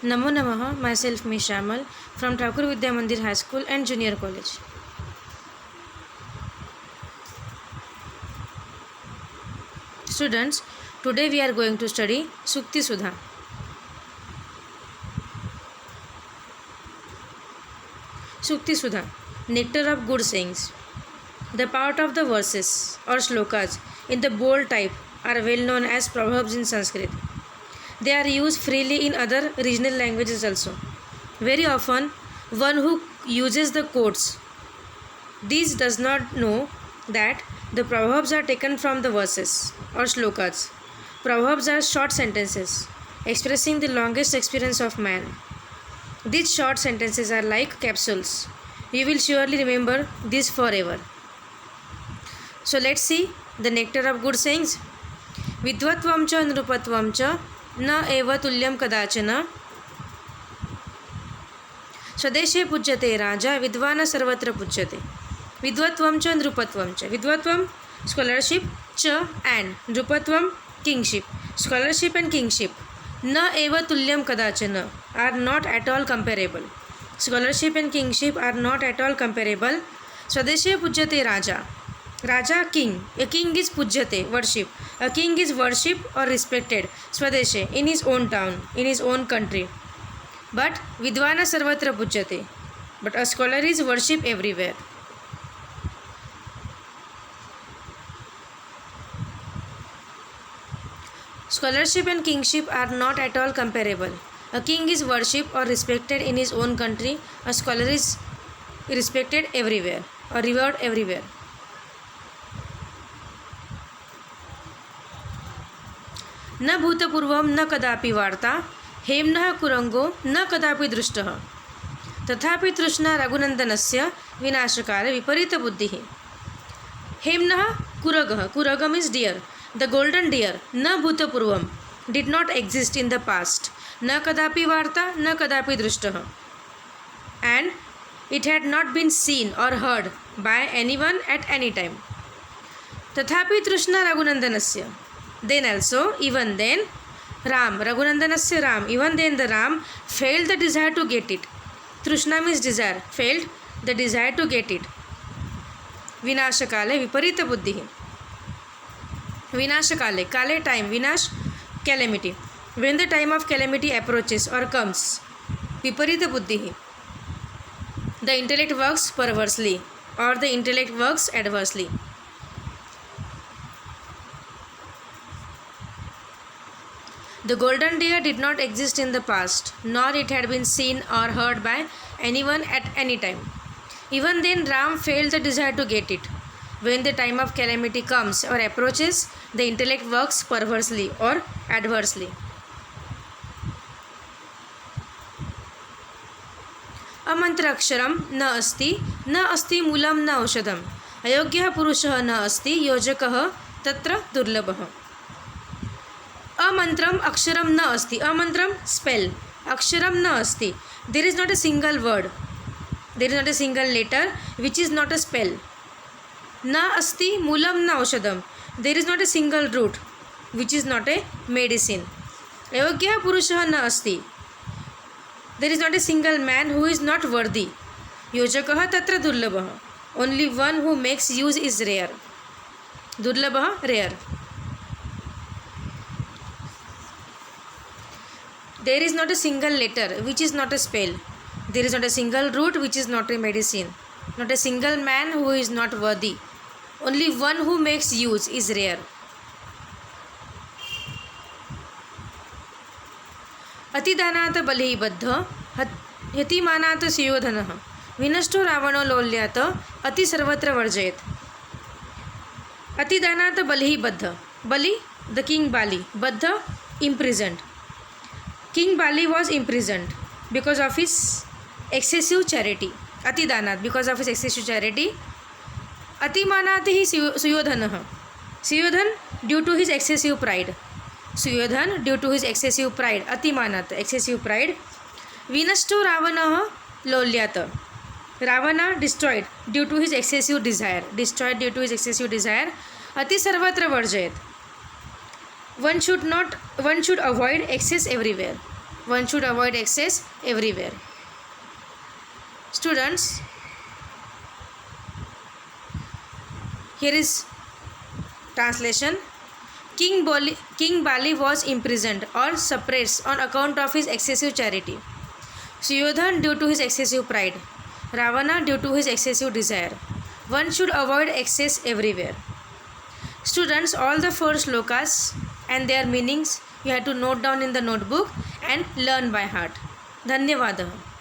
Namo Namaha, myself Miss Shamal from Thakur Vidya Mandir High School and Junior College. Students, today we are going to study Sukti Sudha. Sukti Sudha, nectar of good sayings. The part of the verses or shlokas in the bold type are well known as proverbs in Sanskrit. They are used freely in other regional languages also. Very often, one who uses the quotes these does not know that the proverbs are taken from the verses or shlokas. Proverbs are short sentences expressing the longest experience of man. These short sentences are like capsules. You will surely remember this forever. So let's see the nectar of good sayings. Vidvatvam cha nrupatvam cha न एव तुल्यं कदाचन स्वदेशे पूज्यते राजा विद्वान सर्वत्र पूज्यते. विद्वत्वं च नृपत्वं च. विद्वत्वं स्कॉलरशिप च एंड नृपत्वं किंगशिप. स्कॉलरशिप एंड किंगशिप न एव तुल्यं कदाचन are not at all comparable. Scholarship and kingship are not at all comparable. स्वदेशे पूज्यते राजा. Raja king. A king is pujyate, worship. A king is worship or respected. Swadeshe, in his own town, in his own country. But vidvana sarvatra pujyate. But a scholar is worship everywhere. Scholarship and kingship are not at all comparable. A king is worship or respected in his own country. A scholar is respected everywhere or revered everywhere. न भूतपूर्वं न कदापि वार्ता हेम्नः कुरंगो न कदापि दृष्टः तथापि तृष्णा रघुनंदनस्य विनाशकाले विपरीतबुद्धिः. हेम्नः कुरगः. कुरग means deer. The golden deer. न भूतपूर्वं did not exist in the past. न कदापि वार्ता न कदापि दृष्टः and it had not been seen or heard by anyone at any time. तथापि तृष्णा रघुनंदनस्य. Then also, even then, Ram, Raghunandanasya Ram, even then the Ram failed the desire to get it. Trishna means desire, failed the desire to get it. Vinashakale, Viparita Buddhi. Vinashakale, Kale time, Vinash, calamity. When the time of calamity approaches or comes, Viparita Buddhi. The intellect works perversely or the intellect works adversely. The golden deer did not exist in the past, nor it had been seen or heard by anyone at any time. Even then, Ram failed the desire to get it. When the time of calamity comes or approaches, the intellect works perversely or adversely. अमंत्र अक्षरम न अस्ति मूलम न औषधम अयोग्यः पुरुषः न अस्ति योजकः तत्र दुर्लभः. Amantram aksharam na asti. Amantram spell. Aksharam na asti. There is not a single word. There is not a single letter which is not a spell. Na asti moolam na aushadam. There is not a single root which is not a medicine. Ayogya purushah na asti. There is not a single man who is not worthy. Yojakah tatra durlabah. Only one who makes use is rare. Durlabah, rare. There is not a single letter which is not a spell. There is not a single root which is not a medicine. Not a single man who is not worthy. Only one who makes use is rare. अतिदानात बलिः बद्ध यतिमानात सुयोधनः विनष्टो रावणो लौल्यात अति सर्वत्र वर्जयेत्. अतिदानात बलिः बद्ध. Bali, the king Bali. Baddha, imprisoned. King Bali was imprisoned because of his excessive charity. Atidanat, because of his excessive charity. Atimanatihi Suyodhanah. Suyodhan, due to his excessive pride. Suyodhan, due to his excessive pride. Atimanat, excessive pride. Vinashto Ravanaha Lolyata. Ravana destroyed due to his excessive desire. Destroyed due to his excessive desire. Ati Sarvatra Varjayat. One should avoid excess everywhere. One should avoid excess everywhere. Students, here is translation. King Bali was imprisoned or suppressed on account of his excessive charity. Suyodhan due to his excessive pride. Ravana due to his excessive desire. One should avoid excess everywhere. Students, all the 4 shlokas and their meanings you have to note down in the notebook and learn by heart. Dhanyavadah.